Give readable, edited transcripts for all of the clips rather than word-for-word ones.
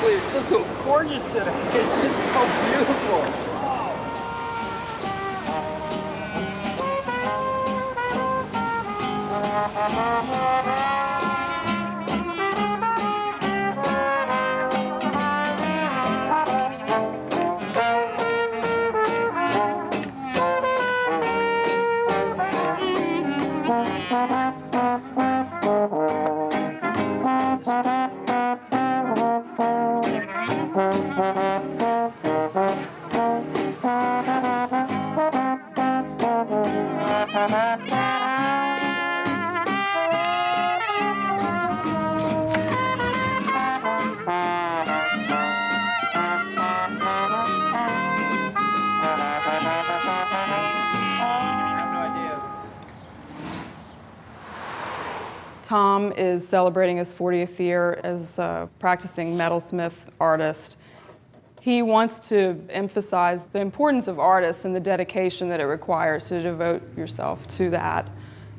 aesthetically, it's just so gorgeous today. It's just so beautiful. Tom is celebrating his 40th year as a practicing metalsmith artist. He wants to emphasize the importance of artists and the dedication that it requires to devote yourself to that.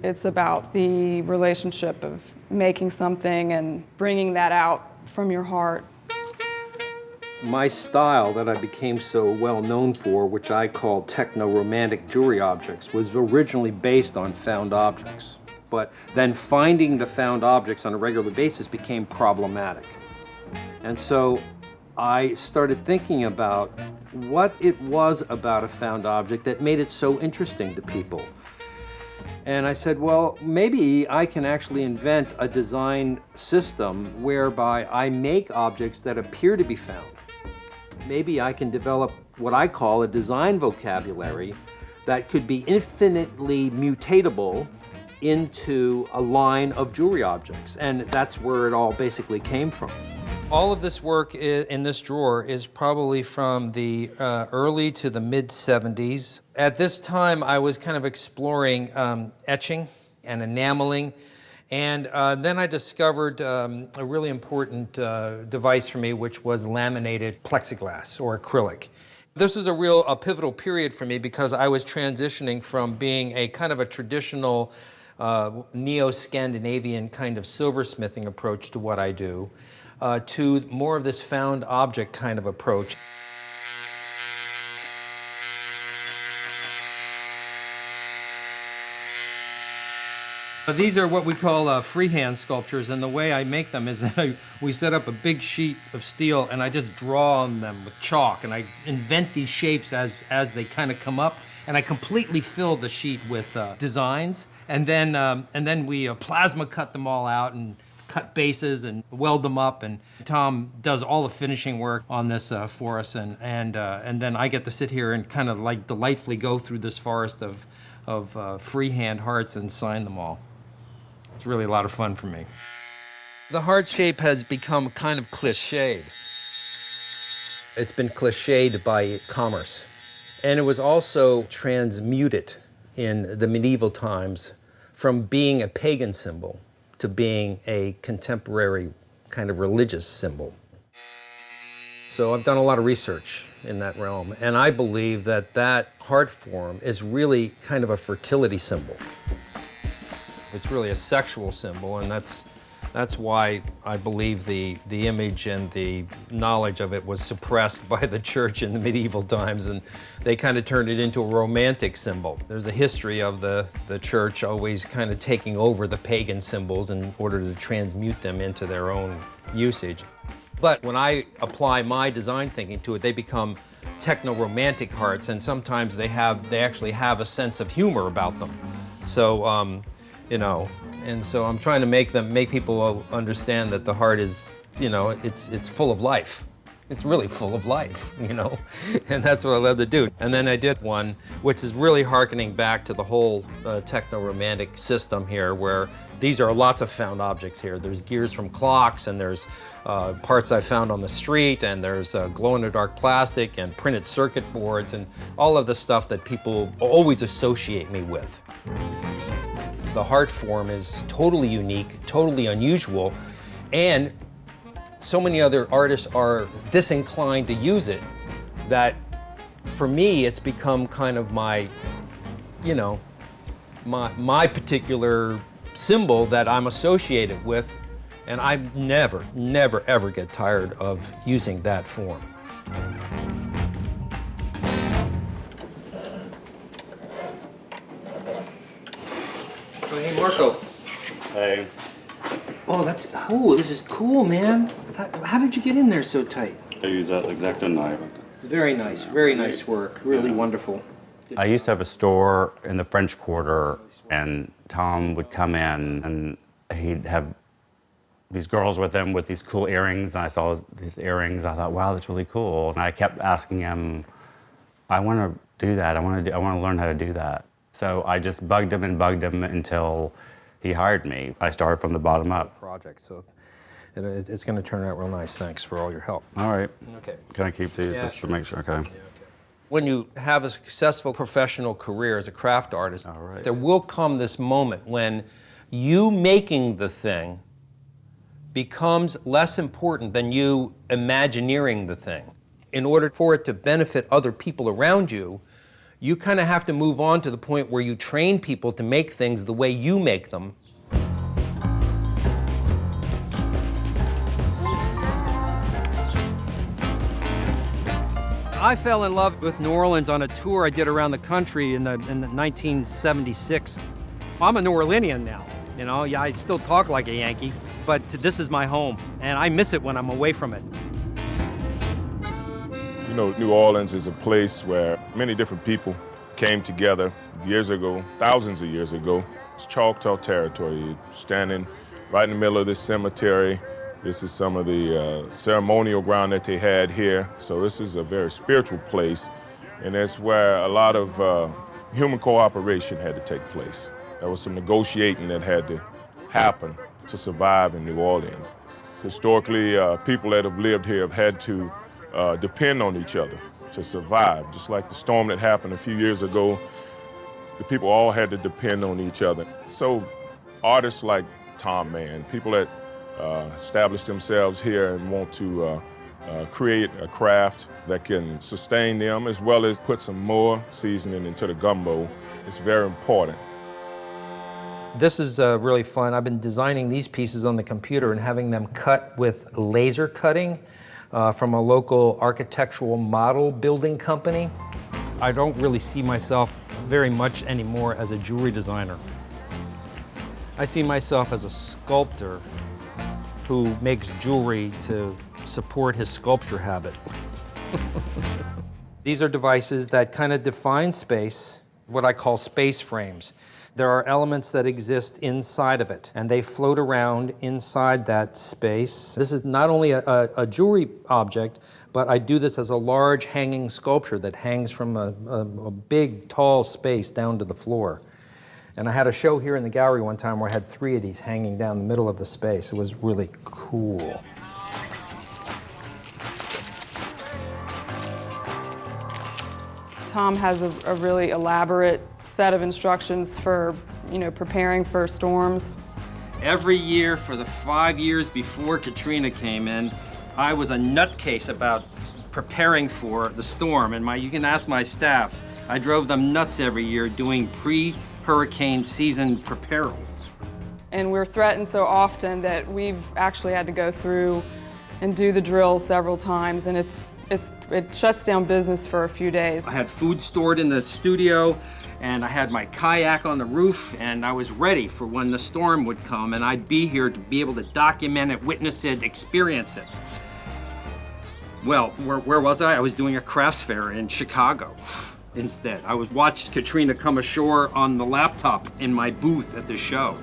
It's about the relationship of making something and bringing that out from your heart. My style that I became so well known for, which I call techno-romantic jewelry objects, was originally based on found objects. But then finding the found objects on a regular basis became problematic. And so I started thinking about what it was about a found object that made it so interesting to people. And I said, well, maybe I can actually invent a design system whereby I make objects that appear to be found. Maybe I can develop what I call a design vocabulary that could be infinitely mutatable into a line of jewelry objects. And that's where it all basically came from. All of this work in this drawer is probably from the early to the mid-70s. At this time, I was kind of exploring etching and enameling. And then I discovered a really important device for me, which was laminated plexiglass or acrylic. This was a pivotal period for me because I was transitioning from being a kind of a traditional neo-Scandinavian kind of silversmithing approach to what I do, to more of this found object kind of approach. These are what we call freehand sculptures, and the way I make them is that we set up a big sheet of steel and I just draw on them with chalk, and I invent these shapes as they kind of come up, and I completely fill the sheet with designs. And then we plasma cut them all out and cut bases and weld them up. And Tom does all the finishing work on this for us. And then I get to sit here and kind of like delightfully go through this forest of freehand hearts and sign them all. It's really a lot of fun for me. The heart shape has become kind of cliched. It's been cliched by commerce. And it was also transmuted in the medieval times from being a pagan symbol to being a contemporary kind of religious symbol. So I've done a lot of research in that realm, and I believe that that heart form is really kind of a fertility symbol. It's really a sexual symbol, and that's why I believe the image and the knowledge of it was suppressed by the church in the medieval times, and they kind of turned it into a romantic symbol. There's a history of the church always kind of taking over the pagan symbols in order to transmute them into their own usage. But when I apply my design thinking to it, they become techno-romantic hearts, and sometimes they actually have a sense of humor about them. So, you know, and so I'm trying to make people understand that the heart is, you know, it's full of life. It's really full of life, you know, and that's what I love to do. And then I did one, which is really hearkening back to the whole techno-romantic system here, where these are lots of found objects here. There's gears from clocks, and there's parts I found on the street, and there's glow-in-the-dark plastic and printed circuit boards, and all of the stuff that people always associate me with. The heart form is totally unique, totally unusual, and so many other artists are disinclined to use it that for me it's become kind of my, you know, my particular symbol that I'm associated with And I never, never, ever get tired of using that form. So, hey, Marco. Hey. Oh, this is cool, man. How did you get in there so tight? I use that X-Acto knife. Very nice work. Really wonderful. I used to have a store in the French Quarter, and Tom would come in, and he'd have these girls with him with these cool earrings, and I saw these earrings. I thought, wow, that's really cool. And I kept asking him, I want to do that. I want to learn how to do that. So I just bugged him until he hired me. I started from the bottom up. Project, so it's going to turn out real nice. Thanks for all your help. All right. Okay. Can I keep these just to make sure? Okay. When you have a successful professional career as a craft artist, there will come this moment when you making the thing becomes less important than you imagineering the thing. In order for it to benefit other people around you, you kind of have to move on to the point where you train people to make things the way you make them. I fell in love with New Orleans on a tour I did around the country in 1976. I'm a New Orleanian now, you know. Yeah, I still talk like a Yankee, but this is my home, and I miss it when I'm away from it. You know, New Orleans is a place where many different people came together years ago, thousands of years ago. It's Choctaw territory. You're standing right in the middle of this cemetery. This is some of the ceremonial ground that they had here. So this is a very spiritual place, and that's where a lot of human cooperation had to take place. There was some negotiating that had to happen to survive in New Orleans. Historically, people that have lived here have had to depend on each other to survive. Just like the storm that happened a few years ago, the people all had to depend on each other. So artists like Tom Mann, people that establish themselves here and want to create a craft that can sustain them, as well as put some more seasoning into the gumbo, it's very important. This is really fun. I've been designing these pieces on the computer and having them cut with laser cutting from a local architectural model building company. I don't really see myself very much anymore as a jewelry designer. I see myself as a sculptor who makes jewelry to support his sculpture habit. These are devices that kind of define space, what I call space frames. There are elements that exist inside of it, and they float around inside that space. This is not only a jewelry object, but I do this as a large hanging sculpture that hangs from a big, tall space down to the floor. And I had a show here in the gallery one time where I had 3 of these hanging down the middle of the space. It was really cool. Tom has a really elaborate set of instructions for, preparing for storms. Every year for the 5 years before Katrina came in, I was a nutcase about preparing for the storm. And you can ask my staff, I drove them nuts every year doing pre-hurricane season preparal. And we're threatened so often that we've actually had to go through and do the drill several times, and it shuts down business for a few days. I had food stored in the studio, and I had my kayak on the roof, and I was ready for when the storm would come, and I'd be here to be able to document it, witness it, experience it. Well, where was I? I was doing a crafts fair in Chicago instead. I watched Katrina come ashore on the laptop in my booth at the show.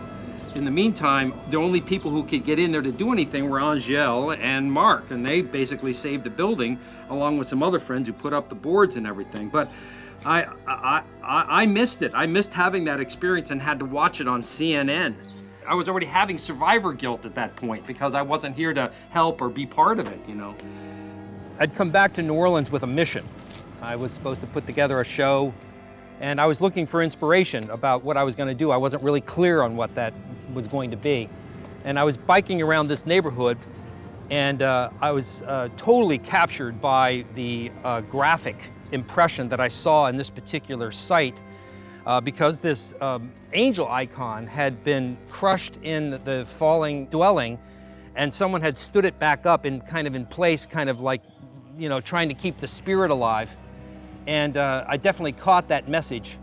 In the meantime, the only people who could get in there to do anything were Angel and Mark, and they basically saved the building along with some other friends who put up the boards and everything. But I missed it. I missed having that experience and had to watch it on CNN. I was already having survivor guilt at that point because I wasn't here to help or be part of it, I'd come back to New Orleans with a mission. I was supposed to put together a show, and I was looking for inspiration about what I was going to do. I wasn't really clear on what that was going to be. And I was biking around this neighborhood, and I was totally captured by the graphic impression that I saw in this particular site because this angel icon had been crushed in the falling dwelling, and someone had stood it back up in place, kind of like, you know, trying to keep the spirit alive. And I definitely caught that message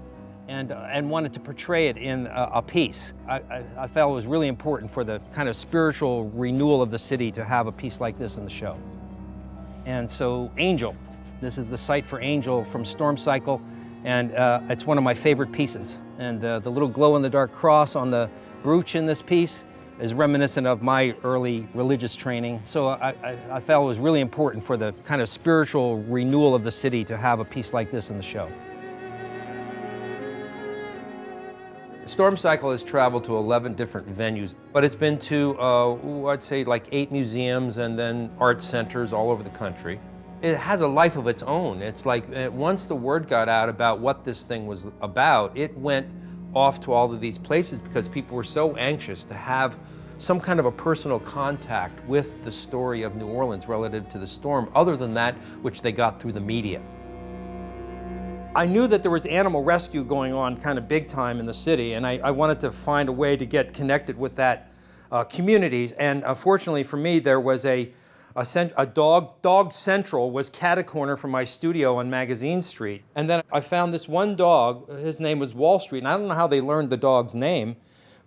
and wanted to portray it in a piece. I felt it was really important for the kind of spiritual renewal of the city to have a piece like this in the show. And so Angel, this is the site for Angel from Storm Cycle, and it's one of my favorite pieces. And the little glow-in-the-dark cross on the brooch in this piece is reminiscent of my early religious training. So I felt it was really important for the kind of spiritual renewal of the city to have a piece like this in the show. Storm Cycle has traveled to 11 different venues, but it's been to, I'd say like 8 museums and then art centers all over the country. It has a life of its own. It's like once the word got out about what this thing was about, it went off to all of these places because people were so anxious to have some kind of a personal contact with the story of New Orleans relative to the storm, other than that which they got through the media. I knew that there was animal rescue going on kind of big time in the city, and I wanted to find a way to get connected with that community. And fortunately for me, there was a Dog Central was cat-a-corner from my studio on Magazine Street. And then I found this one dog, his name was Wall Street, and I don't know how they learned the dog's name,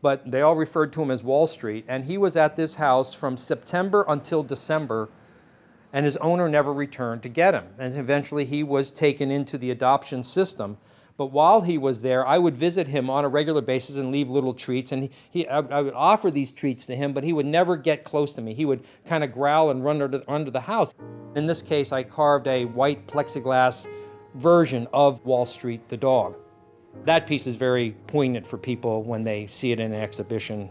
but they all referred to him as Wall Street. And he was at this house from September until December, and his owner never returned to get him. And eventually he was taken into the adoption system. But while he was there, I would visit him on a regular basis and leave little treats. And I would offer these treats to him, but he would never get close to me. He would kind of growl and run under the house. In this case, I carved a white plexiglass version of Wall Street the dog. That piece is very poignant for people when they see it in an exhibition,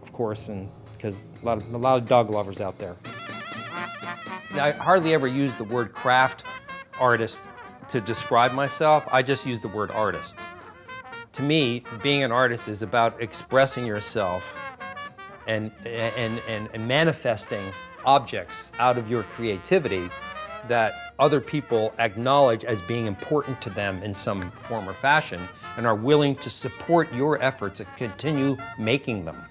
of course, and because a lot of dog lovers out there. I hardly ever use the word craft artist to describe myself. I just use the word artist. To me, being an artist is about expressing yourself and manifesting objects out of your creativity that other people acknowledge as being important to them in some form or fashion and are willing to support your efforts to continue making them.